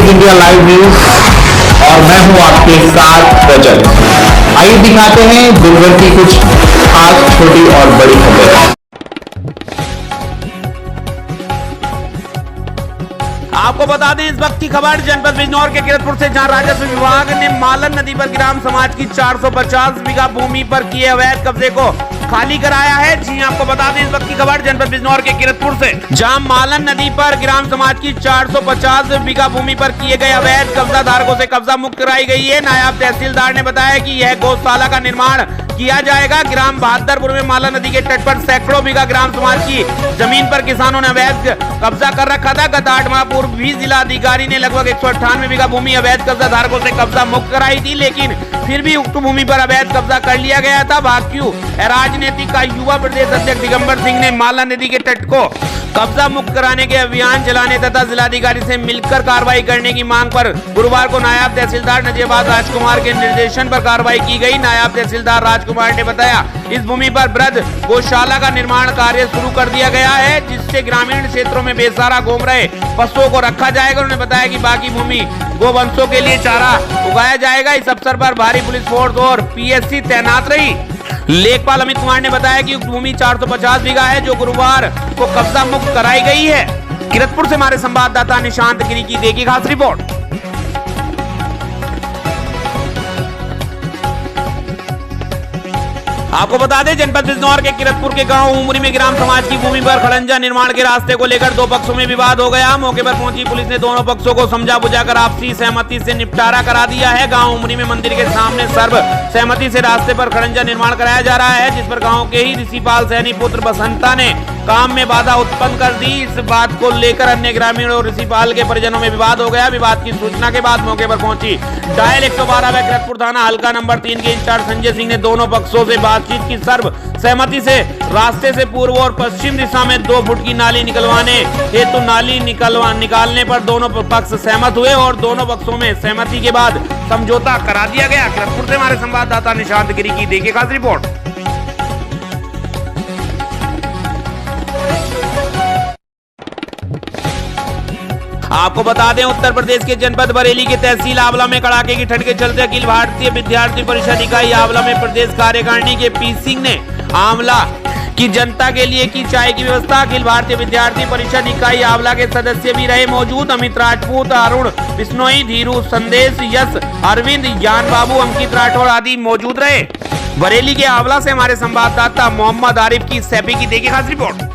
News India live news और मैं हूं आपके साथ रजत। आइए दिखाते हैं दिन भर की कुछ खास छोटी और बड़ी खबरें। आपको बता दें इस वक्त की खबर जनपद बिजनौर के किरतपुर से, जहां राजस्व विभाग ने मालन नदी पर ग्राम समाज की 450 बीघा भूमि पर किए अवैध कब्जे को खाली कराया है। जी आपको बता दें इस वक्त की खबर जनपद बिजनौर के किरतपुर से, जहां मालन नदी पर ग्राम समाज की 450 बीघा भूमि पर किए गए अवैध कब्जा धारकों से कब्जा मुक्त कराई गई है। नायब तहसीलदार ने बताया कि यह गौशाला का निर्माण किया जाएगा। ग्राम बहादुरपुर में माला नदी के तट पर सैकड़ों बीघा ग्राम समाज की जमीन पर किसानों ने अवैध कब्जा कर रखा था। गत 8 माह पूर्व भी जिला अधिकारी ने लगभग 198 बीघा भूमि अवैध कब्जा धारकों से कब्जा मुक्त कराई थी, लेकिन फिर भी उक्त भूमि पर अवैध कब्जा कर लिया गया था। भाक्यू राजनीति का युवा प्रदेश अध्यक्ष दिगंबर सिंह ने माला नदी के तट को कब्जा मुक्त कराने के अभियान चलाने तथा जिलाधिकारी से मिलकर कार्रवाई करने की मांग पर गुरुवार को नायब तहसीलदार नजीबाद राजकुमार के निर्देशन पर कार्रवाई की गई। नायब तहसीलदार राजकुमार ने बताया इस भूमि पर वृहद गौशाला का निर्माण कार्य शुरू कर दिया गया है, जिससे ग्रामीण क्षेत्रों में बेसहारा घूम रहे पशुओं को रखा जाएगा। उन्होंने बताया कि बाकी भूमि गोवंशों के लिए चारा उगाया जाएगा। इस अवसर पर भारी पुलिस फोर्स और पीएससी तैनात रही। लेखपाल अमित कुमार ने बताया कि उक्त भूमि 450 बीघा है, जो गुरुवार को कब्जा मुक्त कराई गई है। किरतपुर से हमारे संवाददाता निशांत गिरी की देखी खास रिपोर्ट। आपको बता दें जनपद बिजनौर के किरतपुर के गांव उमरी में ग्राम समाज की भूमि पर खड़ंजा निर्माण के रास्ते को लेकर दो पक्षों में विवाद हो गया। मौके पर पहुंची पुलिस ने दोनों पक्षों को समझा बुझाकर आपसी सहमति से निपटारा करा दिया है। गांव उमरी में मंदिर के सामने सर्व सहमति से रास्ते पर खड़ंजा निर्माण कराया जा रहा है, जिस पर गाँव के ही ऋषिपाल सैनी पुत्र बसंता ने काम में बाधा उत्पन्न कर दी। इस बात को लेकर अन्य ग्रामीण और ऋषिपाल के परिजनों में विवाद हो गया। विवाद की सूचना के बाद मौके पर पहुंची डायल 112 व किरतपुर थाना हल्का नंबर 3 के इंचार्ज संजय सिंह ने दोनों पक्षों से बातचीत की सर्व सहमति से रास्ते से पूर्व और पश्चिम दिशा में 2 फुट की नाली निकलवाने हेतु नाली निकालने पर दोनों पक्ष सहमत हुए और दोनों पक्षों में सहमति के बाद समझौता करा दिया गया। किरतपुर से हमारे संवाददाता निशांत गिरी की देखिए खास रिपोर्ट। आपको बता दें उत्तर प्रदेश के जनपद बरेली के तहसील आंवला में कड़ाके की ठंड के चलते अखिल भारतीय विद्यार्थी परिषद इकाई आंवला में प्रदेश कार्यकारिणी के पी सिंह ने आंवला की जनता के लिए की चाय की व्यवस्था। अखिल भारतीय विद्यार्थी परिषद इकाई आंवला के सदस्य भी रहे मौजूद। अमित राजपूत, अरुण बिश्नोई, धीरू संदेश, यश अरविंद, ज्ञान बाबू, अंकित राठौर आदि मौजूद रहे। बरेली के आंवला से हमारे संवाददाता मोहम्मद आरिफ की सैफी की देखिए खास रिपोर्ट।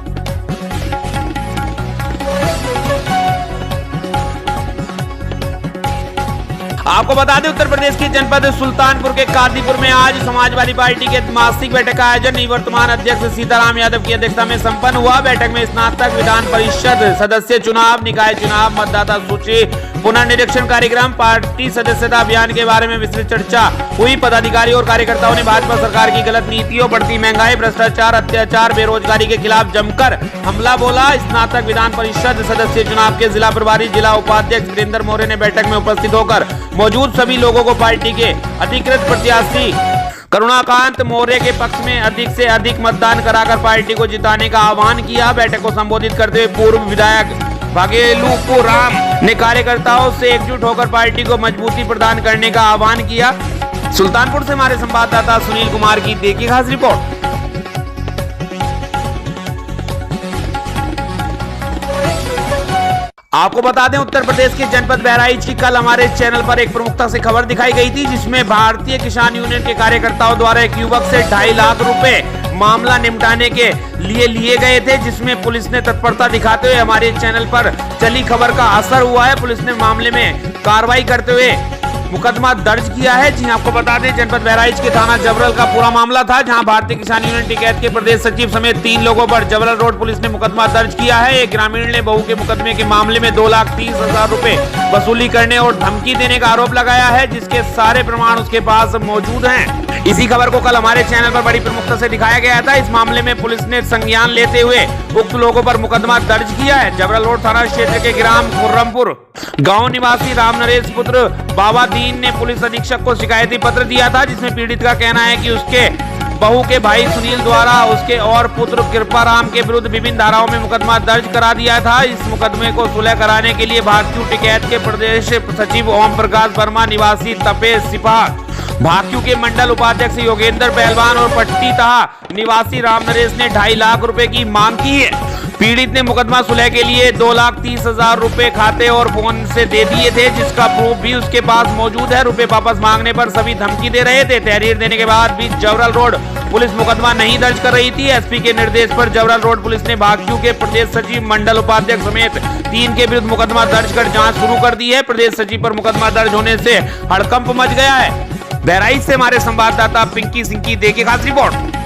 आपको बता दें उत्तर प्रदेश के जनपद सुल्तानपुर के कादीपुर में आज समाजवादी पार्टी के मासिक बैठक का आयोजन निवर्तमान अध्यक्ष सीताराम यादव की अध्यक्षता में संपन्न हुआ। बैठक में स्नातक विधान परिषद सदस्य चुनाव, निकाय चुनाव, मतदाता सूची पुनर्निरीक्षण कार्यक्रम, पार्टी सदस्यता अभियान के बारे में विस्तृत चर्चा हुई। पदाधिकारी और कार्यकर्ताओं ने भाजपा सरकार की गलत नीतियों, बढ़ती महंगाई, भ्रष्टाचार, अत्याचार, बेरोजगारी के खिलाफ जमकर हमला बोला। स्नातक विधान परिषद सदस्य चुनाव के जिला प्रभारी जिला उपाध्यक्ष वीरेंद्र मौर्य ने बैठक में उपस्थित होकर मौजूद सभी लोगों को पार्टी के अधिकृत प्रत्याशी करुणाकांत मौर्य के पक्ष में अधिक से अधिक मतदान कराकर पार्टी को जिताने का आह्वान किया। बैठक को संबोधित करते हुए पूर्व विधायक भागेलू राम ने कार्यकर्ताओं से एकजुट होकर पार्टी को मजबूती प्रदान करने का आह्वान किया। सुल्तानपुर से हमारे संवाददाता सुनील कुमार की देखिए खास रिपोर्ट। आपको बता दें उत्तर प्रदेश के जनपद बहराइच की कल हमारे चैनल पर एक प्रमुखता से खबर दिखाई गई थी, जिसमें भारतीय किसान यूनियन के कार्यकर्ताओं द्वारा एक युवक से 2.5 लाख रुपए मामला निपटाने के लिए गए थे, जिसमें पुलिस ने तत्परता दिखाते हुए हमारे चैनल पर चली खबर का असर हुआ है। पुलिस ने मामले में कार्रवाई करते हुए मुकदमा दर्ज किया है। जी आपको बता दें जनपद बहराइच के थाना जबरल का पूरा मामला था, जहां भारतीय किसान यूनियन टिकैत के प्रदेश सचिव समेत 3 लोगों पर जबरल रोड पुलिस ने मुकदमा दर्ज किया है। एक ग्रामीण ने बहू के मुकदमे के मामले में 2,30,000 रुपए वसूली करने और धमकी देने का आरोप लगाया है, जिसके सारे प्रमाण उसके पास मौजूद हैं। इसी खबर को कल हमारे चैनल पर बड़ी प्रमुखता से दिखाया गया था। इस मामले में पुलिस ने संज्ञान लेते हुए उक्त लोगों पर मुकदमा दर्ज किया है। जबरल रोड थाना क्षेत्र के ग्राम खुर्रमपुर गांव निवासी राम नरेश पुत्र बाबा दीन ने पुलिस अधीक्षक को शिकायती पत्र दिया था, जिसमें पीड़ित का कहना है कि उसके बहू के भाई सुनील द्वारा उसके और पुत्र कृपाराम के विरुद्ध विभिन्न धाराओं में मुकदमा दर्ज करा दिया था। इस मुकदमे को सुलह कराने के लिए भाकियू टिकैत के प्रदेश सचिव ओम प्रकाश वर्मा, निवासी तपेश सिपाह, भाकियू के मंडल उपाध्यक्ष योगेंद्र पहलवान और पट्टी तहा निवासी राम नरेश ने 2.5 लाख रुपए की मांग की है। पीड़ित ने मुकदमा सुलह के लिए 2,30,000 रुपए खाते और फोन से दे दिए थे, जिसका प्रूफ भी उसके पास मौजूद है। रुपए वापस मांगने पर सभी धमकी दे रहे थे। तहरीर देने के बाद भी जवरल रोड पुलिस मुकदमा नहीं दर्ज कर रही थी। एसपी के निर्देश पर जवरल रोड पुलिस ने भाकियू के प्रदेश सचिव, मंडल उपाध्यक्ष समेत 3 के विरुद्ध मुकदमा दर्ज कर जांच शुरू कर दी है। प्रदेश सचिव पर मुकदमा दर्ज होने से हड़कंप मच गया है। बहराइच से हमारे संवाददाता पिंकी सिंह की देखिए खास रिपोर्ट।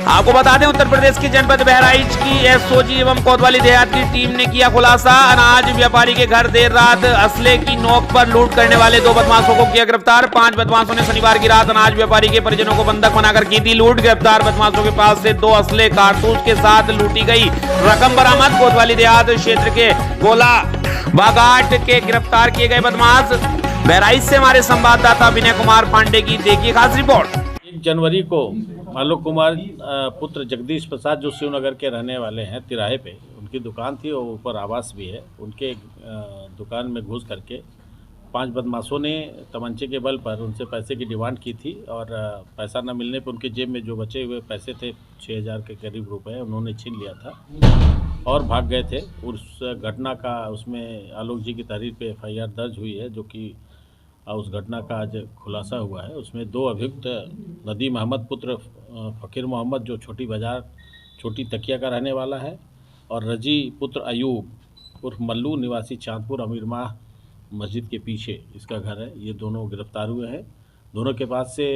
आपको बता दें, उत्तर प्रदेश के जनपद बहराइच की एसओजी एवं कोतवाली देहात की टीम ने किया खुलासा। अनाज व्यापारी के घर देर रात असले की नोक पर लूट करने वाले 2 बदमाशों को किया गिरफ्तार। 5 बदमाशों ने शनिवार की रात अनाज व्यापारी के परिजनों को बंधक बनाकर की थी लूट। गिरफ्तार बदमाशों के पास से 2 असले कारतूस के साथ लूटी गई रकम बरामद। कोतवाली देहात क्षेत्र के गोला बागाट के गिरफ्तार किए गए बदमाश। बहराइच से हमारे संवाददाता विनय कुमार पांडे की देखिए खास रिपोर्ट। 1 जनवरी को आलोक कुमार पुत्र जगदीश प्रसाद, जो शिवनगर के रहने वाले हैं, तिराहे पे उनकी दुकान थी और ऊपर आवास भी है, उनके दुकान में घुस करके 5 बदमाशों ने तमंचे के बल पर उनसे पैसे की डिमांड की थी और पैसा न मिलने पर उनकी जेब में जो बचे हुए पैसे थे 6,000 के करीब रुपए, उन्होंने छीन लिया था और भाग गए थे। उस घटना का उसमें आलोक जी की तहरीर पे FIR दर्ज हुई है, जो कि उस घटना का आज खुलासा हुआ है। उसमें 2 अभियुक्त नदीम अहमद पुत्र फ़कीर मोहम्मद, जो छोटी बाज़ार छोटी तकिया का रहने वाला है, और रजी पुत्र अयूब उर्फ मल्लू, निवासी चांदपुर अमीरमाह मस्जिद के पीछे इसका घर है। ये दोनों गिरफ्तार हुए हैं। दोनों के पास से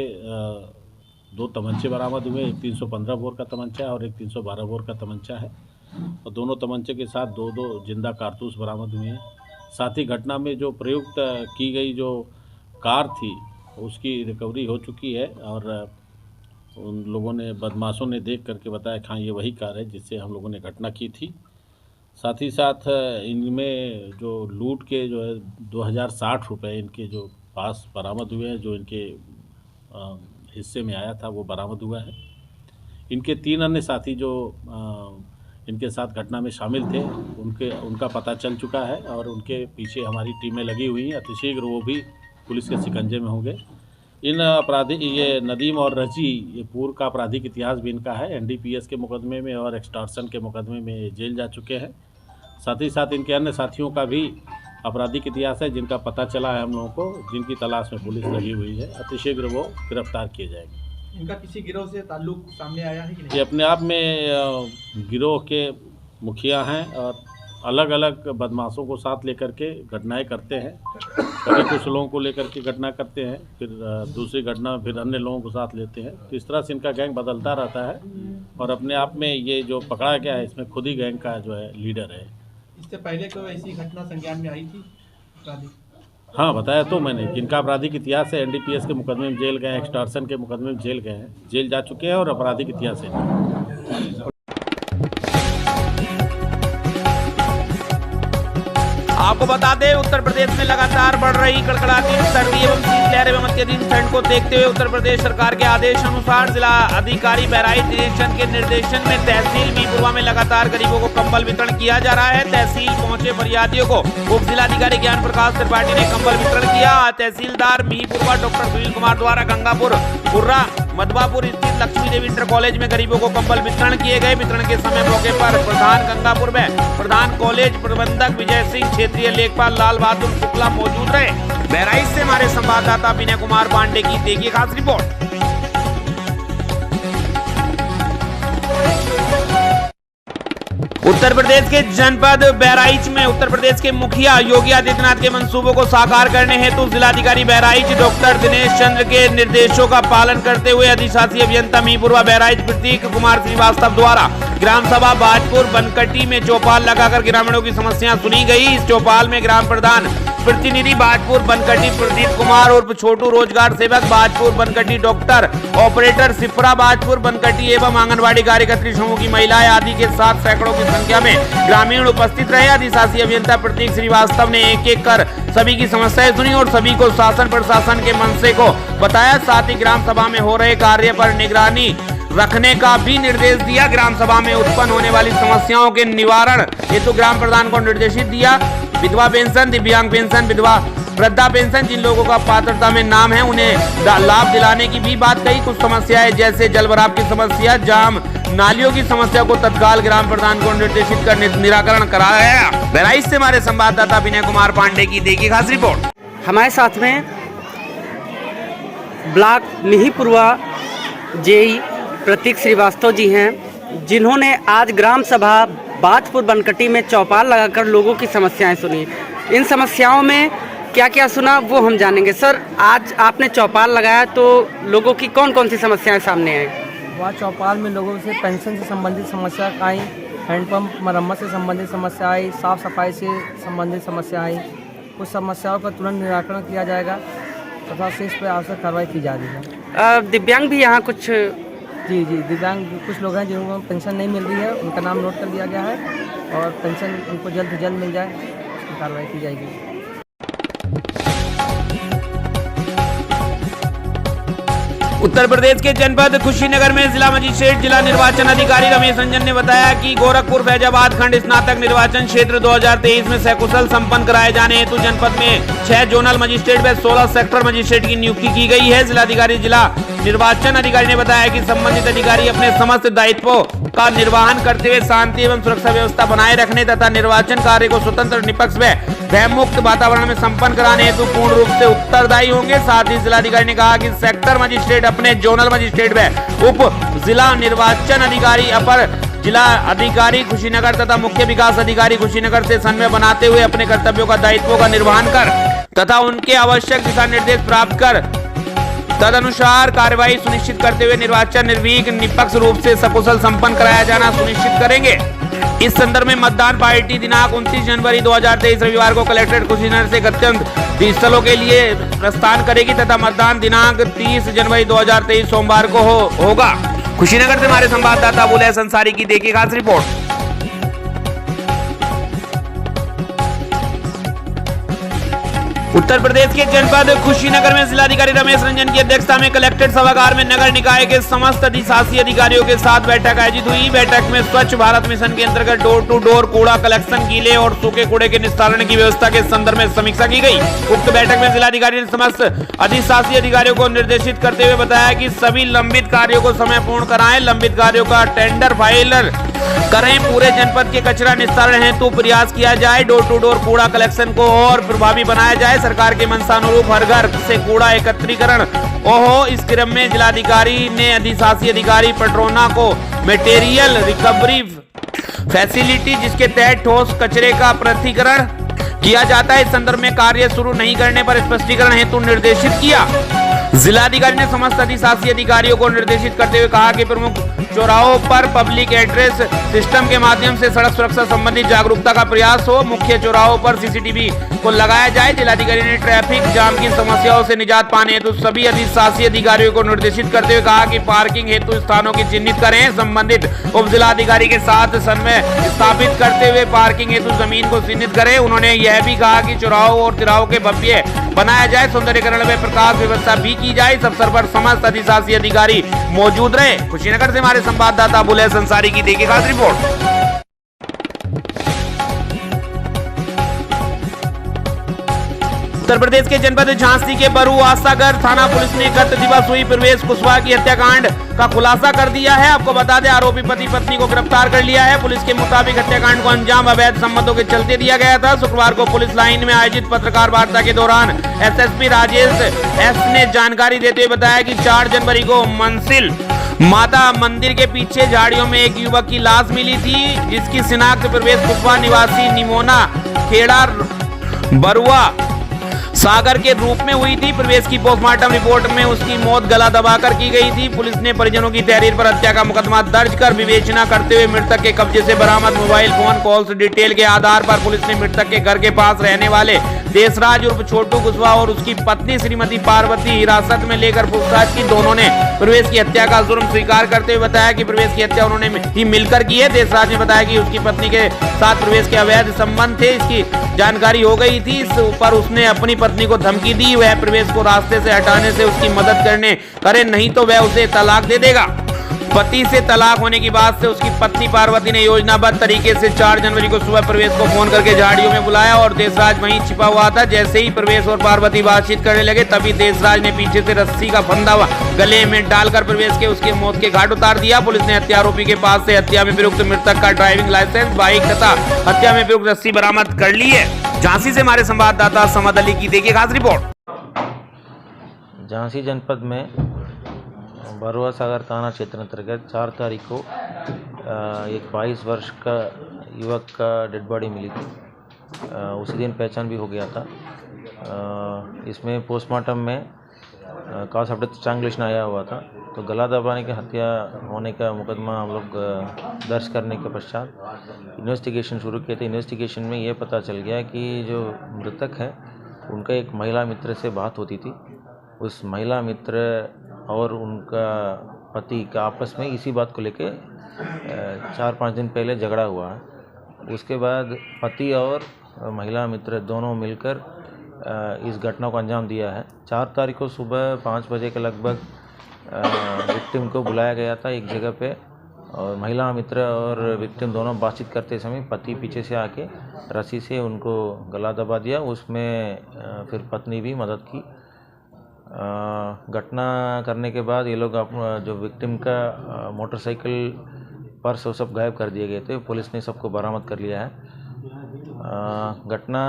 2 तमंचे बरामद हुए। एक 315 बोर का तमंचा है और एक 312 बोर का तमंचा है, और दोनों तमंचे के साथ 2 जिंदा कारतूस बरामद हुए हैं। साथ ही घटना में जो प्रयुक्त की गई जो कार थी, उसकी रिकवरी हो चुकी है और उन लोगों ने, बदमाशों ने देख करके बताया हाँ ये वही कार है जिससे हम लोगों ने घटना की थी। साथ ही साथ इनमें जो लूट के जो है 2,060 रुपये इनके जो पास बरामद हुए हैं, जो इनके हिस्से में आया था वो बरामद हुआ है। इनके 3 अन्य साथी जो इनके साथ घटना में शामिल थे, उनका पता चल चुका है और उनके पीछे हमारी टीमें लगी हुई हैं। अतिशीघ्र वो भी पुलिस के शिकंजे में होंगे। इन अपराधी, ये नदीम और रजी, ये पूर्व का आपराधिक इतिहास भी इनका है। NDPS के मुकदमे में और एक्सटॉर्शन के मुकदमे में जेल जा चुके हैं। साथ ही साथ इनके अन्य साथियों का भी आपराधिक इतिहास है, जिनका पता चला है हम लोगों को, जिनकी तलाश में पुलिस लगी हुई है। अतिशीघ्र वो गिरफ्तार किए जाएंगे। इनका किसी गिरोह से ताल्लुक सामने आया है कि नहीं? ये अपने आप में गिरोह के मुखिया हैं और अलग अलग बदमाशों को साथ लेकर के घटनाएं करते हैं। कभी कुछ लोगों को लेकर के घटना करते हैं, फिर दूसरी घटना में फिर अन्य लोगों को साथ लेते हैं। तो इस तरह से इनका गैंग बदलता रहता है और अपने आप में ये जो पकड़ा गया है, इसमें खुद ही गैंग का जो है लीडर है। इससे पहले कोई ऐसी घटना संज्ञान में आई थी अपराधी? हाँ, बताया तो मैंने कि इनका आपराधिक इतिहास है। NDPS के मुकदमे में जेल गए हैं, एक्सटॉर्शन के मुकदमे में जेल गए हैं, जेल जा चुके हैं और आपराधिक इतिहास है। आपको बता दें, उत्तर प्रदेश में लगातार बढ़ रही कड़कड़ाती सर्दी एवं शीतलहर एवं अत्यधिक ठंड को देखते हुए उत्तर प्रदेश सरकार के आदेश अनुसार जिला अधिकारी बहराइच डिवीजन के निर्देशन में तहसील मीपुरवा में लगातार गरीबों को कंबल वितरण किया जा रहा है। तहसील पहुंचे फरियादियों को उप जिलाधिकारी ज्ञान प्रकाश त्रिपाठी ने कंबल वितरण किया। तहसीलदार मीपुरवा डॉक्टर सुनील कुमार द्वारा गंगापुर कुर्रा मधवापुर स्थित लक्ष्मी देवी इंटर कॉलेज में गरीबों को कंबल वितरण किए गए। वितरण के समय मौके पर प्रधान गंगापुर में प्रधान कॉलेज प्रबंधक विजय सिंह, क्षेत्रीय लेखपाल लाल बहादुर शुक्ला मौजूद रहे। बहराइच से हमारे संवाददाता विनय कुमार पांडे की देखिए खास रिपोर्ट। उत्तर प्रदेश के जनपद बहराइच में उत्तर प्रदेश के मुखिया योगी आदित्यनाथ के मंसूबों को साकार करने हेतु जिलाधिकारी बहराइच डॉक्टर दिनेश चंद्र के निर्देशों का पालन करते हुए अधिशासी अभियंता मीपुरवा बहराइच प्रतीक कुमार श्रीवास्तव द्वारा ग्राम सभा बाजपुर बनकटी में चौपाल लगाकर ग्रामीणों की समस्याएं सुनी गई। इस चौपाल में ग्राम प्रधान प्रतिनिधि बाजपुर बनकटी प्रदीप कुमार उर्फ छोटू, रोजगार सेवक बाजपुर बनकटी, डॉक्टर ऑपरेटर सिपरा बाजपुर बनकटी एवं आंगनबाड़ी कार्यकर्त्री समूह की महिलाएं आदि के साथ सैकड़ों की संख्या में ग्रामीण उपस्थित रहे। अधिशासी अभियंता प्रतीक श्रीवास्तव ने एक एक कर सभी की समस्याएं सुनी और सभी को शासन प्रशासन के मनसे को बताया। साथ ही ग्राम सभा में हो रहे कार्य पर निगरानी रखने का भी निर्देश दिया। ग्राम सभा में उत्पन्न होने वाली समस्याओं के निवारण हेतु ग्राम प्रधान को निर्देशित दिया। विधवा पेंशन, दिव्यांग पेंशन, विधवा वृद्धा पेंशन, जिन लोगों का पात्रता में नाम है उन्हें लाभ दिलाने की भी बात कही। कुछ समस्याएं जैसे जलभराव की समस्या, जाम नालियों की समस्या को तत्काल ग्राम प्रधान को निर्देशित कर निराकरण कराया गया। बहराइच से हमारे संवाददाता विनय कुमार पांडे की देखिए खास रिपोर्ट। हमारे साथ में ब्लॉक मिहीपुरवा जेई प्रतीक श्रीवास्तव जी हैं, जिन्होंने आज ग्राम सभा बाजपुर बनकटी में चौपाल लगाकर लोगों की समस्याएं सुनी। इन समस्याओं में क्या क्या सुना वो हम जानेंगे। सर, आज आपने चौपाल लगाया तो लोगों की कौन कौन सी समस्याएं सामने आई? वहाँ चौपाल में लोगों से पेंशन से संबंधित समस्या आई, हैंडपम्प मरम्मत से संबंधित समस्या आई, साफ सफाई से संबंधित समस्या आई। कुछ समस्याओं का तुरंत निराकरण किया जाएगा तथा शेष पर आवश्यक कार्रवाई की जा रही है। दिव्यांग भी यहाँ कुछ? जी, दिव्यांग कुछ लोग हैं जिनको पेंशन नहीं मिल रही है, उनका नाम नोट कर लिया गया है और पेंशन उनको जल्द से जल्द मिल जाए, उसकी कार्रवाई की जाएगी। उत्तर प्रदेश के जनपद कुशीनगर में जिला मजिस्ट्रेट जिला निर्वाचन अधिकारी रमेश रंजन ने बताया कि गोरखपुर फैजाबाद खंड स्नातक निर्वाचन क्षेत्र 2023 में सकुशल संपन्न कराए जाने हेतु जनपद में 6 जोनल मजिस्ट्रेट व 16 सेक्टर मजिस्ट्रेट की नियुक्ति की गई है। जिलाधिकारी जिला निर्वाचन अधिकारी ने बताया कि संबंधित अधिकारी अपने समस्त दायित्वों का निर्वहन करते हुए शांति एवं सुरक्षा व्यवस्था बनाए रखने तथा निर्वाचन कार्य को स्वतंत्र, निष्पक्ष व भयमुक्त वातावरण में संपन्न कराने हेतु पूर्ण रूप से उत्तरदायी होंगे। साथ ही जिलाधिकारी ने कहा कि सेक्टर मजिस्ट्रेट अपने जोनल मजिस्ट्रेट व उप जिला निर्वाचन अधिकारी, अपर जिला अधिकारी कुशीनगर तथा मुख्य विकास अधिकारी कुशीनगर से समन्वय बनाते हुए अपने कर्तव्यों का दायित्वों का निर्वहन कर तथा उनके आवश्यक दिशा निर्देश प्राप्त कर तदनुसार कार्यवाही सुनिश्चित करते हुए निर्वाचन निर्भीक निष्पक्ष रूप से सकुशल संपन्न कराया जाना सुनिश्चित करेंगे। इस संदर्भ में मतदान पार्टी दिनांक 29 जनवरी 2023 रविवार को कलेक्ट्रेट कुशीनगर से गंतव्य स्थलों के लिए प्रस्थान करेगी तथा मतदान दिनांक 30 जनवरी 2023 सोमवार को होगा। कुशीनगर से हमारे संवाददाता बुलैस अंसारी की देखिए खास रिपोर्ट। उत्तर प्रदेश के जनपद कुशीनगर में जिलाधिकारी रमेश रंजन की अध्यक्षता में कलेक्ट्रेट सभागार में नगर निकाय के समस्त अधिशासी अधिकारियों के साथ बैठक आयोजित हुई। बैठक में स्वच्छ भारत मिशन के अंतर्गत डोर टू डोर कूड़ा कलेक्शन, गीले और सूखे कूड़े के निस्तारण की व्यवस्था के संदर्भ में समीक्षा की गई। उक्त बैठक में जिलाधिकारी ने समस्त अधिशासी अधिकारियों को निर्देशित करते हुए बताया कि सभी लंबित कार्यों को समय पूर्ण कराएं, लंबित कार्यों का टेंडर फाइल करें, पूरे जनपद के कचरा निस्तारण हेतु प्रयास किया जाए, डोर टू डोर कूड़ा कलेक्शन को और प्रभावी बनाया जाए, सरकार के मंशानुरूप हर घर से कूड़ा एकत्रीकरण हो। इस क्रम में जिलाधिकारी ने अधिशासी अधिकारी पेट्रोना को मटेरियल रिकवरी फैसिलिटी, जिसके तहत ठोस कचरे का पृथक्करण किया जाता है, इस संदर्भ में कार्य शुरू नहीं करने पर स्पष्टीकरण हेतु निर्देशित किया। जिलाधिकारी ने समस्त अधिशासी अधिकारियों को निर्देशित करते हुए कहा कि प्रमुख चौराहों पर पब्लिक एड्रेस सिस्टम के माध्यम से सड़क सुरक्षा संबंधी जागरूकता का प्रयास हो, मुख्य चौराहों पर सीसीटीवी को लगाया जाए। जिलाधिकारी ने ट्रैफिक जाम की समस्याओं से निजात पाने हेतु सभी अधिशासी अधिकारियों को निर्देशित करते हुए कहा कि पार्किंग हेतु स्थानों की चिन्हित करें, संबंधित उप जिलाधिकारी के साथ समन्वय स्थापित करते हुए पार्किंग हेतु जमीन को चिन्हित करें। उन्होंने यह भी कहा कि चौराहों और तिराहों के भव्य बनाया जाए, सौंदर्यीकरण में प्रकाश व्यवस्था भी की जाए। इस अवसर पर समस्त अधिशासी अधिकारी मौजूद रहे। कुशीनगर से हमारे संवाददाता बुलैस अंसारी की देखिए खास रिपोर्ट। उत्तर प्रदेश के जनपद झांसी के बरुआसागर थाना पुलिस ने गत दिवस हुई प्रवेश कुशवाहा की हत्याकांड का खुलासा कर दिया है। आपको बता दें, आरोपी पति पत्नी को गिरफ्तार कर लिया है। पुलिस के मुताबिक हत्याकांड को अंजाम अवैध संबंधों के चलते दिया गया था। शुक्रवार को पुलिस लाइन में आयोजित पत्रकार वार्ता के दौरान एसएसपी राजेश एस ने जानकारी देते हुए बताया कि 4 जनवरी को मंसिल माता मंदिर के पीछे झाड़ियों में एक युवक की लाश मिली थी, जिसकी शिनाख्त प्रवेश कुशवाहा निवासी निमोना खेड़ा बरुआ सागर के रूप में हुई थी। प्रवेश की पोस्टमार्टम रिपोर्ट में उसकी मौत गला दबाकर की गई थी। पुलिस ने परिजनों की तहरीर पर हत्या का मुकदमा दर्ज कर विवेचना करते हुए मृतक के कब्जे से बरामद मोबाइल फोन कॉल्स डिटेल के आधार पर पुलिस ने मृतक के घर के पास रहने वाले देशराज उर्फ छोटू कुशवाहा और उसकी पत्नी श्रीमती पार्वती हिरासत में लेकर पूछताछ की। दोनों ने प्रवेश की हत्या का जुर्म स्वीकार करते हुए बताया कि प्रवेश की हत्या उन्होंने ही मिलकर की है। देशराज ने बताया कि उसकी पत्नी के साथ प्रवेश के अवैध संबंध थे, इसकी जानकारी हो गई थी। इस पर उसने अपनी पत्नी को धमकी दी, वह प्रवेश को रास्ते से हटाने से उसकी मदद करे नहीं तो वह उसे तलाक दे देगा। पति से तलाक होने की बात से उसकी पत्नी पार्वती ने योजनाबद्ध तरीके से 4 जनवरी को सुबह प्रवेश को फोन करके झाड़ियों में बुलाया और देशराज वहीं छिपा हुआ था। जैसे ही प्रवेश और पार्वती बातचीत करने लगे तभी देशराज ने पीछे से रस्सी का फंदा गले में डालकर प्रवेश के उसके मौत के घाट उतार दिया। पुलिस ने हत्या आरोपी के पास से हत्या में प्रयुक्त मृतक का ड्राइविंग लाइसेंस, बाइक तथा हत्या में प्रयुक्त रस्सी बरामद कर ली है। झांसी से हमारे संवाददाता समद अली की देखिए खास रिपोर्ट। झांसी जनपद में बरुआ सागर थाना क्षेत्र अंतर्गत 4 तारीख को एक 22 वर्ष का युवक का डेड बॉडी मिली थी। उसी दिन पहचान भी हो गया था। इसमें पोस्टमार्टम में कॉज ऑफ डेथ स्ट्रैंगुलेशन आया हुआ था, तो गला दबाने की हत्या होने का मुकदमा हम लोग दर्ज करने के पश्चात इन्वेस्टिगेशन शुरू किए थे। इन्वेस्टिगेशन में ये पता चल गया कि जो मृतक है उनका एक महिला मित्र से बात होती थी। उस महिला मित्र और उनका पति का आपस में इसी बात को लेके 4-5 दिन पहले झगड़ा हुआ है। उसके बाद पति और महिला मित्र दोनों मिलकर इस घटना को अंजाम दिया है। 4 तारीख को सुबह 5 बजे के लगभग विक्टिम को बुलाया गया था एक जगह पे, और महिला मित्र और विक्टिम दोनों बातचीत करते समय पति पीछे से आके रस्सी से उनको गला दबा दिया। उसमें फिर पत्नी भी मदद की। घटना करने के बाद ये लोग जो विक्टिम का मोटरसाइकिल पर्स वो सब गायब कर दिए गए थे। पुलिस ने सबको बरामद कर लिया है। घटना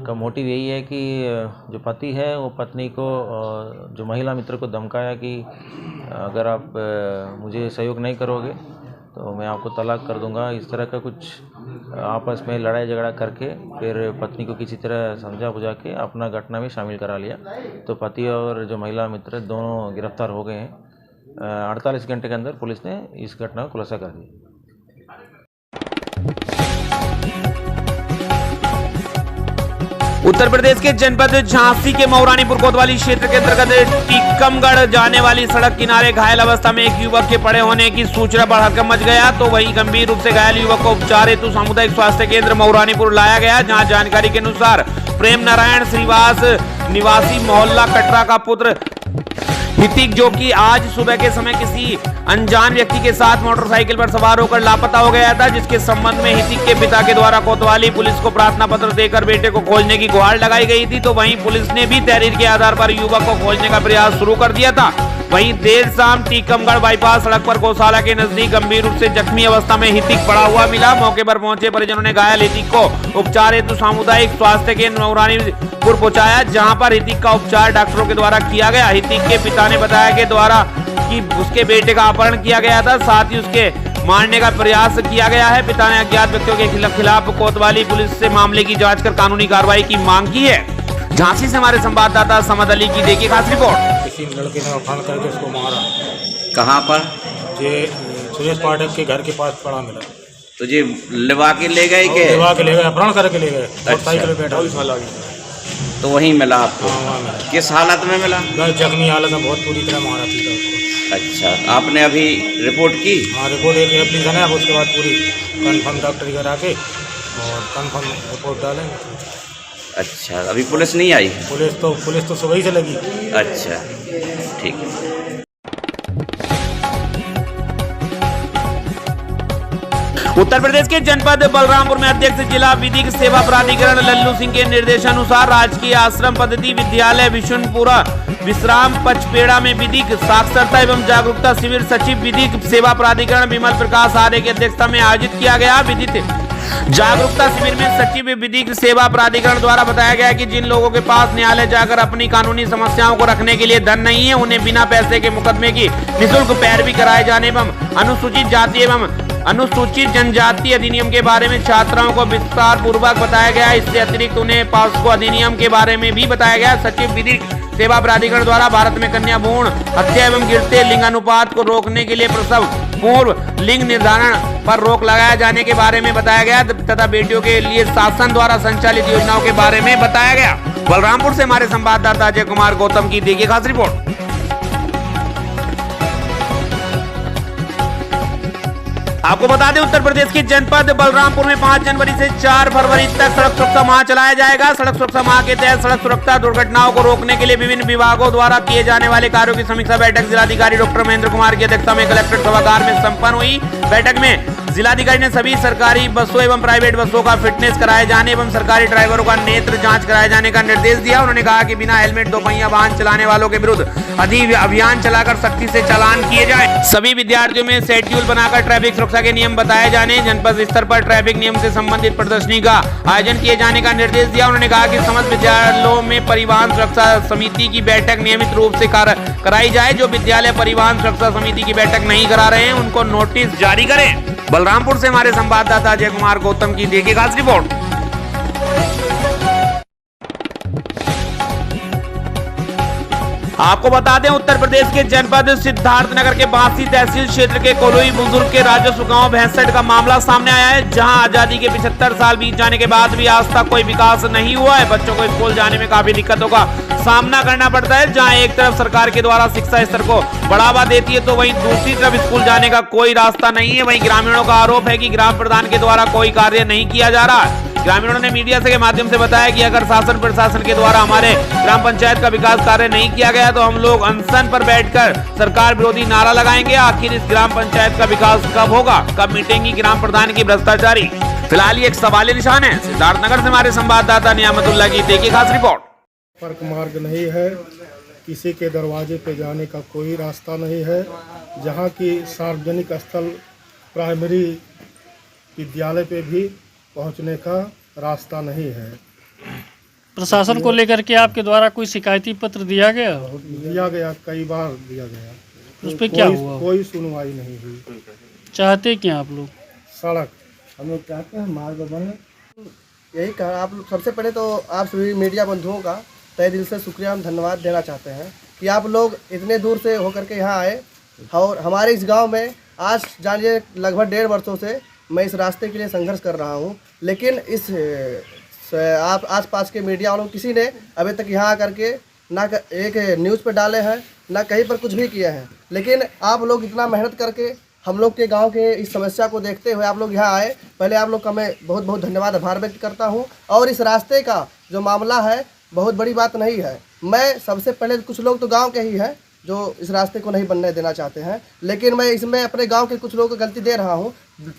का मोटिव यही है कि जो पति है वो पत्नी को, जो महिला मित्र को धमकाया कि अगर आप मुझे सहयोग नहीं करोगे तो मैं आपको तलाक कर दूंगा। इस तरह का कुछ आपस में लड़ाई झगड़ा करके फिर पत्नी को किसी तरह समझा बुझा के अपना घटना में शामिल करा लिया। तो पति और जो महिला मित्र दोनों गिरफ्तार हो गए हैं। 48 घंटे के अंदर पुलिस ने इस घटना को खुलासा कर दिया। उत्तर प्रदेश के जनपद झांसी के मऊरानीपुर कोतवाली क्षेत्र के अंतर्गत टीकमगढ़ जाने वाली सड़क किनारे घायल अवस्था में एक युवक के पड़े होने की सूचना पर हड़कंप मच गया। तो वहीं गंभीर रूप से घायल युवक को उपचार हेतु सामुदायिक स्वास्थ्य केंद्र मऊरानीपुर लाया गया, जहां जानकारी के अनुसार प्रेम नारायण श्रीवास निवासी मोहल्ला कटरा का पुत्र हितिक, जो कि आज सुबह के समय किसी अनजान व्यक्ति के साथ मोटरसाइकिल पर सवार होकर लापता हो गया था, जिसके संबंध में हितिक के पिता के द्वारा कोतवाली पुलिस को प्रार्थना पत्र देकर बेटे को खोजने की गुहार लगाई गई थी। तो वहीं पुलिस ने भी तहरीर के आधार पर युवक को खोजने का प्रयास शुरू कर दिया था। वहीं देर शाम टीकमगढ़ बाईपास सड़क पर गौशाला के नजदीक गंभीर रूप से जख्मी अवस्था में हितिक पड़ा हुआ मिला। मौके पर पहुंचे परिजनों ने घायल हितिक को उपचार हेतु सामुदायिक स्वास्थ्य केंद्र मऊरानीपुर पहुंचाया, जहां पर हितिक का उपचार डॉक्टरों के द्वारा किया गया। हितिक के पिता ने बताया कि द्वारा कि उसके बेटे का अपहरण किया गया था, साथ ही उसके मारने का प्रयास किया गया है। पिता ने अज्ञात व्यक्तियों के खिलाफ कोतवाली पुलिस से मामले की जांच कर कानूनी कार्रवाई की मांग की है। झांसी से हमारे संवाददाता समद अली की देखिए खास रिपोर्ट। किसी लड़के ने अपहरण करके उसको मारा। कहाँ पर? ये सुरेश पाठक के घर के पास पड़ा मिला। तो ये लिवा के ले गए के? लिवा के ले गए, अपहरण करके ले गए। मोटरसाइकिल पे बैठा तो वहीं मिला आपको? हाँ, मिला। किस हालत में मिला? जख्मी हालत में, बहुत पूरी तरह मारा था उसको। अच्छा, आपने अभी रिपोर्ट की? हाँ, रिपोर्ट एक एप्लीकेशन है, उसके बाद पूरी कन्फर्म डॉक्टर घर आके और कन्फर्म रिपोर्ट डालेंगे। अच्छा, अभी पुलिस नहीं आई? पुलिस तो सुबह ही से लगी। अच्छा, ठीक है। उत्तर प्रदेश के जनपद बलरामपुर में अध्यक्ष जिला विधिक सेवा प्राधिकरण लल्लू सिंह के निर्देशानुसार राजकीय आश्रम पद्धति विद्यालय विशुनपुरा विश्राम पचपेड़ा में विधिक साक्षरता एवं जागरूकता शिविर सचिव विधिक सेवा प्राधिकरण विमल प्रकाश आर्य की अध्यक्षता में आयोजित किया गया। विधिक जागरूकता शिविर में सचिव विधिक सेवा प्राधिकरण द्वारा बताया गया कि जिन लोगों के पास न्यायालय जाकर अपनी कानूनी समस्याओं को रखने के लिए धन नहीं है, उन्हें बिना पैसे के मुकदमे की निःशुल्क पैरवी कराए जाने एवं अनुसूचित जाति एवं अनुसूचित जनजाति अधिनियम के बारे में छात्राओं को विस्तार पूर्वक बताया गया। इससे अतिरिक्त उन्हें पॉस्को अधिनियम के बारे में भी बताया गया। सचिव विधिक सेवा प्राधिकरण द्वारा भारत में कन्या भ्रूण हत्या एवं गिरते लिंगानुपात को रोकने के लिए प्रसव पूर्व लिंग निर्धारण पर रोक लगाए जाने के बारे में बताया गया तथा बेटियों के लिए शासन द्वारा संचालित योजनाओं के बारे में बताया गया। बलरामपुर से हमारे संवाददाता अजय कुमार गौतम की देखिए खास रिपोर्ट। आपको बता दें उत्तर प्रदेश के जनपद बलरामपुर में 5 जनवरी से 4 फरवरी तक सड़क सुरक्षा माह चलाया जाएगा। सड़क सुरक्षा माह के तहत सड़क सुरक्षा दुर्घटनाओं को रोकने के लिए विभिन्न विभागों द्वारा किए जाने वाले कार्यों की समीक्षा बैठक जिलाधिकारी डॉक्टर महेंद्र कुमार की अध्यक्षता में कलेक्ट्रेट सभागार में संपन्न हुई। बैठक में जिलाधिकारी ने सभी सरकारी बसों एवं प्राइवेट बसों का फिटनेस कराए जाने एवं सरकारी ड्राइवरों का नेत्र जांच कराए जाने का निर्देश दिया। उन्होंने कहा कि बिना हेलमेट दोपहिया वाहन चलाने वालों के विरुद्ध अभियान चलाकर सख्ती से चालान किए जाए। सभी विद्यार्थियों में शेड्यूल बनाकर ट्रैफिक सुरक्षा के नियम बताए जाने, जनपद स्तर पर ट्रैफिक नियम से संबंधित प्रदर्शनी का आयोजन किए जाने का निर्देश दिया। उन्होंने कहा कि समस्त विद्यालयों में परिवहन सुरक्षा समिति की बैठक नियमित रूप से कराई जाए। जो विद्यालय परिवहन सुरक्षा समिति की बैठक नहीं करा रहे हैं उनको नोटिस जारी करें। बलरामपुर से हमारे संवाददाता अजय कुमार गौतम की देखिए खास रिपोर्ट। आपको बता दें उत्तर प्रदेश के जनपद सिद्धार्थनगर के बांसी तहसील क्षेत्र के कोलोई बुजुर्ग के राजस्व गांव भैंसठ का मामला सामने आया है, जहां आजादी के 75 साल बीत जाने के बाद भी आज तक कोई विकास नहीं हुआ है। बच्चों को स्कूल जाने में काफी दिक्कतों का सामना करना पड़ता है। जहां एक तरफ सरकार के द्वारा शिक्षा स्तर को बढ़ावा देती है तो वहीं दूसरी तरफ स्कूल जाने का कोई रास्ता नहीं है। वहीं ग्रामीणों का आरोप है कि ग्राम प्रधान के द्वारा कोई कार्य नहीं किया जा रहा है। ग्रामीणों ने मीडिया के माध्यम से बताया कि अगर शासन प्रशासन के द्वारा हमारे ग्राम पंचायत का विकास कार्य नहीं किया गया तो हम लोग अनशन पर बैठकर सरकार विरोधी नारा लगाएंगे। आखिर इस ग्राम पंचायत का विकास कब होगा, कब मिटेंगी ग्राम प्रधान की भ्रष्टाचारी? फिलहाल ये एक सवाल निशान है। सिद्धार्थनगर से हमारे संवाददाता नियामतुल्लाह की देखिए खास रिपोर्ट। संपर्क मार्ग नहीं है, किसी के दरवाजे पे जाने का कोई रास्ता नहीं है। जहाँ की सार्वजनिक स्थल प्राइमरी विद्यालय पे भी पहुंचने का रास्ता नहीं है। प्रशासन को लेकर के आपके द्वारा कोई शिकायती पत्र दिया गया? कई बार दिया गया। उस पर क्या हुआ? कोई सुनवाई नहीं हुई। चाहते क्या आप लोग? सड़क हम लोग चाहते हैं, मार्ग बने। यही कहा आप लोग। सबसे पहले तो आप सभी मीडिया बंधुओं का तहे दिल से शुक्रिया हम धन्यवाद देना चाहते हैं कि आप लोग इतने दूर से होकर के यहाँ आए और हमारे इस गांव में आज जानिए लगभग 1.5 वर्षों से मैं इस रास्ते के लिए संघर्ष कर रहा हूं। लेकिन इस आप आसपास के मीडिया वालों किसी ने अभी तक यहाँ आकर के ना एक न्यूज़ पे डाले हैं ना कहीं पर कुछ भी किए हैं। लेकिन आप लोग इतना मेहनत करके हम लोग के गांव के इस समस्या को देखते हुए आप लोग यहाँ आए, पहले आप लोग का मैं बहुत बहुत धन्यवाद आभार व्यक्त करता हूँ। और इस रास्ते का जो मामला है बहुत बड़ी बात नहीं है। मैं सबसे पहले कुछ लोग तो गाँव के ही हैं जो इस रास्ते को नहीं बनने देना चाहते हैं, लेकिन मैं इसमें अपने गांव के कुछ लोगों को गलती दे रहा हूं।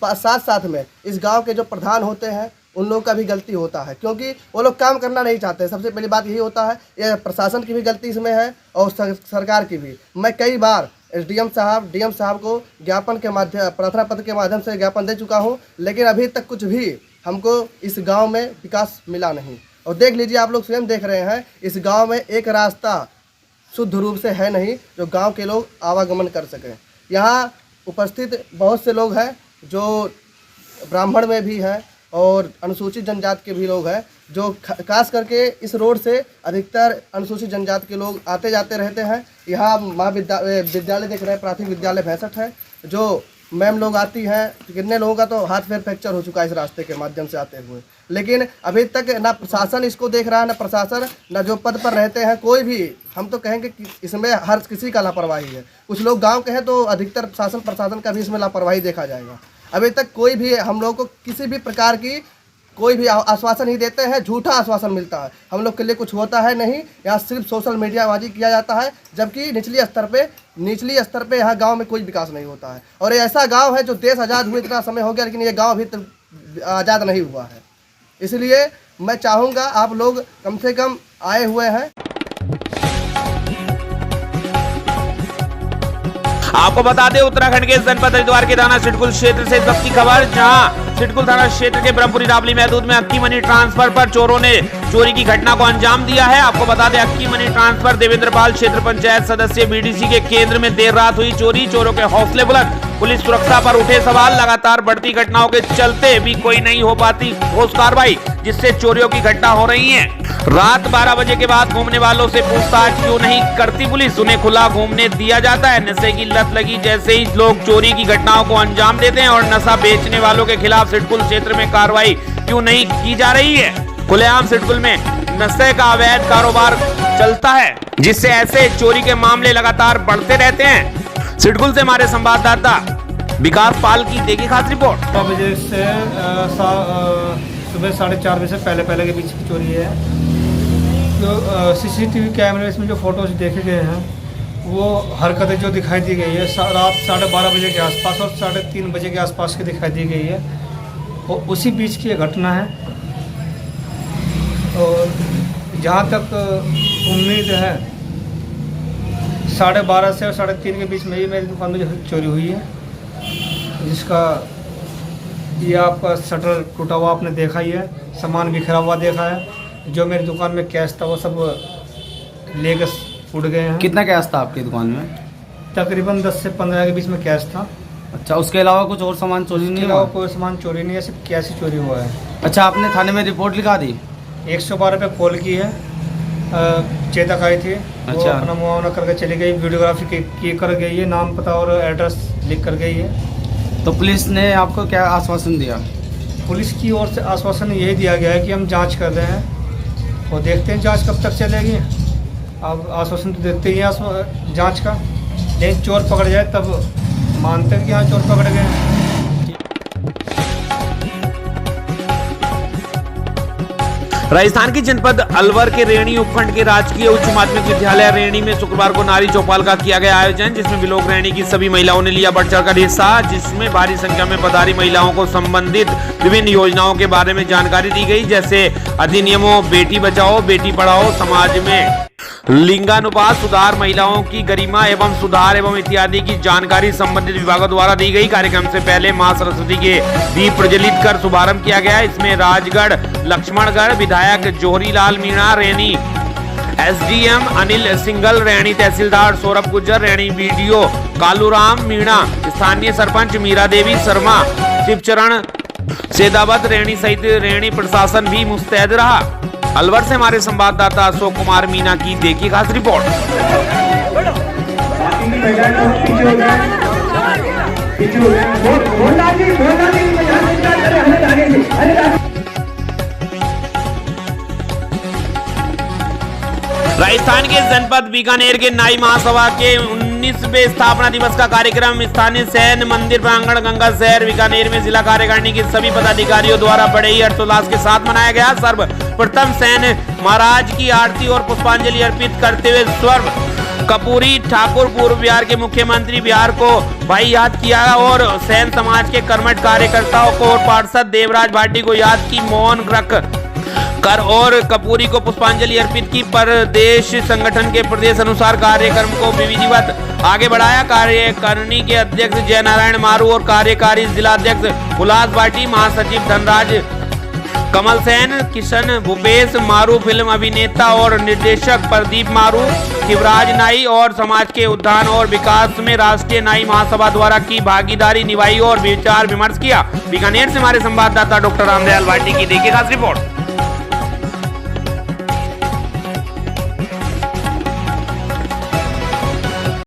साथ साथ में इस गांव के जो प्रधान होते हैं उन लोगों का भी गलती होता है, क्योंकि वो लोग काम करना नहीं चाहते। सबसे पहली बात यही होता है, ये प्रशासन की भी गलती इसमें है और सरकार की भी। मैं कई बार डीएम साहब को ज्ञापन के माध्यम प्रार्थना पत्र के माध्यम से ज्ञापन दे चुका हूँ, लेकिन अभी तक कुछ भी हमको इस गाँव में विकास मिला नहीं। और देख लीजिए, आप लोग स्वयं देख रहे हैं, इस गाँव में एक रास्ता शुद्ध रूप से है नहीं जो गांव के लोग आवागमन कर सकें। यहाँ उपस्थित बहुत से लोग हैं जो ब्राह्मण में भी हैं और अनुसूचित जनजाति के भी लोग हैं, जो खास करके इस रोड से अधिकतर अनुसूचित जनजाति के लोग आते जाते रहते हैं। यहाँ विद्यालय देख रहे हैं, प्राथमिक विद्यालय भैंसठ है, जो मैम लोग आती हैं। कितने लोगों का तो हाथ पैर फ्रैक्चर हो चुका है इस रास्ते के माध्यम से आते हुए। लेकिन अभी तक ना प्रशासन इसको देख रहा है, ना प्रशासन, ना जो पद पर रहते हैं कोई भी। हम तो कहेंगे कि इसमें हर किसी का लापरवाही है। कुछ लोग गांव के हैं तो अधिकतर शासन प्रशासन का भी इसमें लापरवाही देखा जाएगा। अभी तक कोई भी हम लोग को किसी भी प्रकार की कोई भी आश्वासन नहीं देते हैं, झूठा आश्वासन मिलता है। हम लोग के लिए कुछ होता है नहीं, यहाँ सिर्फ सोशल मीडियाबाजी किया जाता है, जबकि निचली स्तर पे यहाँ गांव में कोई विकास नहीं होता है। और ये ऐसा गांव है जो देश आज़ाद हुए इतना समय हो गया, लेकिन ये गांव अभी तक आज़ाद नहीं हुआ है। इसलिए मैं चाहूँगा आप लोग कम से कम आए हुए हैं। आपको बता दें उत्तराखंड के जनपद हरिद्वार के थाना सिडकुल क्षेत्र से इस वक्त की खबर, जहां सिडकुल थाना क्षेत्र के ब्रह्मपुरी रावली महदूद में अक्की मनी ट्रांसफर पर चोरों ने चोरी की घटना को अंजाम दिया है। आपको बता दें अक्की मनी ट्रांसफर देवेंद्रपाल क्षेत्र पंचायत सदस्य बीडीसी के केंद्र में देर रात हुई चोरी। चोरों के हौसले बुलंद, पुलिस सुरक्षा पर उठे सवाल, लगातार बढ़ती घटनाओं के चलते भी कोई नहीं हो पाती ठोस कार्रवाई, जिससे चोरियों की घटना हो रही है। रात 12 बजे के बाद घूमने वालों से पूछताछ क्यों नहीं करती पुलिस? उन्हें खुला घूमने दिया जाता है। नशे की लत लगी जैसे ही लोग चोरी की घटनाओं को अंजाम देते हैं और नशा बेचने वालों के खिलाफ सिडकुल क्षेत्र में कार्रवाई क्यों नहीं की जा रही है? खुलेआम सिडकुल में नशे का अवैध कारोबार चलता है, जिससे ऐसे चोरी के मामले लगातार बढ़ते रहते हैं। सिडकुल से हमारे संवाददाता विकास पाल की देखी खास रिपोर्ट। 9 बजे से सुबह 4:30 बजे से पहले के बीच की चोरी है। जो सीसीटीवी कैमरे इसमें जो फोटोज देखे गए हैं वो हरकतें जो दिखाई दी गई है रात 12:30 बजे के आसपास और 3:30 बजे के आसपास की दिखाई दी गई है, वो उसी बीच की घटना है। और जहाँ तक उम्मीद है 12:30 से और 3:30 के बीच में ही मेरी दुकान में जो चोरी हुई है, जिसका ये आपका शटर टूटा हुआ आपने देखा ही है, सामान बिखरा हुआ देखा है। जो मेरी दुकान में कैश था वो सब लेकर उड़ गए हैं। कितना कैश था आपकी दुकान में? तकरीबन 10 से 15 के बीच में कैश था। अच्छा, उसके अलावा कुछ और सामान चोरी नहीं हुआ? कोई सामान चोरी नहीं है, सिर्फ कैश ही चोरी हुआ है। अच्छा, आपने थाने में रिपोर्ट लिखा दी? 112 पे कॉल की है, चेतक आई थी। अच्छा। वो अपना मुआवना करके चली गई, वीडियोग्राफी की कर गई है, नाम पता और एड्रेस लिख कर गई है। तो पुलिस ने आपको क्या आश्वासन दिया? पुलिस की ओर से आश्वासन यही दिया गया है कि हम जांच कर रहे हैं और देखते हैं जांच कब तक चलेगी। अब आश्वासन तो देते ही हैं जांच का, लेकिन चोर पकड़ जाए तब मानते हैं कि हाँ चोर पकड़ गए। राजस्थान के जनपद अलवर के रेणी उपखंड के राजकीय उच्च माध्यमिक विद्यालय रेणी में शुक्रवार को नारी चौपाल का किया गया आयोजन, जिसमें भी लोग रेणी की सभी महिलाओं ने लिया बढ़ चढ़कर हिस्सा, जिसमें भारी संख्या में पधारी महिलाओं को संबंधित विभिन्न योजनाओं के बारे में जानकारी दी गई, जैसे अधिनियमों बेटी बचाओ बेटी पढ़ाओ, समाज में लिंगानुपात सुधार, महिलाओं की गरिमा एवं सुधार एवं इत्यादि की जानकारी संबंधित विभागों द्वारा दी गई। कार्यक्रम से पहले मां सरस्वती के दीप प्रज्वलित कर शुभारंभ किया गया। इसमें राजगढ़ लक्ष्मणगढ़ विधायक जोहरीलाल मीणा, रेणी एसडीएम अनिल सिंगल, रेणी तहसीलदार सौरभ गुज्जर, रेणी बीडीओ कालूराम मीणा, स्थानीय सरपंच मीरा देवी शर्मा, शिवचरण सेदावत, रेणी सहित रेणी प्रशासन भी मुस्तैद रहा। अलवर से हमारे संवाददाता अशोक कुमार मीना की देखी खास रिपोर्ट। राजस्थान के जनपद बीकानेर के नाई महासभा के 19वें स्थापना दिवस का कार्यक्रम स्थानीय सैन्य मंदिर प्रांगण गंगा शहर बीकानेर में जिला कार्यकारिणी के सभी पदाधिकारियों द्वारा बड़े ही हर्षोल्लास के साथ मनाया गया। सर्वप्रथम सैन्य महाराज की आरती और पुष्पांजलि अर्पित करते हुए स्वर्ग कपूरी ठाकुर पूर्व बिहार के मुख्यमंत्री बिहार को भाई याद किया और सैन्य समाज के कर्मठ कार्यकर्ताओं को और पार्षद देवराज भाटी को याद की, मौन रख कर और कपूरी को पुष्पांजलि अर्पित की। प्रदेश संगठन के प्रदेश अनुसार कार्यक्रम को विधिवत आगे बढ़ाया। कार्यकारिणी के अध्यक्ष जय नारायण मारू और कार्यकारी जिलाध्यक्ष उल्लास भाटी, महासचिव धनराज कमल सेन, किशन भूपेश मारू, फिल्म अभिनेता और निर्देशक प्रदीप मारू, शिवराज नाई और समाज के उत्थान और विकास में राष्ट्रीय नाई महासभा द्वारा की भागीदारी निभाई और विचार विमर्श किया। बीकानेर से हमारे संवाददाता डॉक्टर रामदयाल भाटी की देखिए खास रिपोर्ट।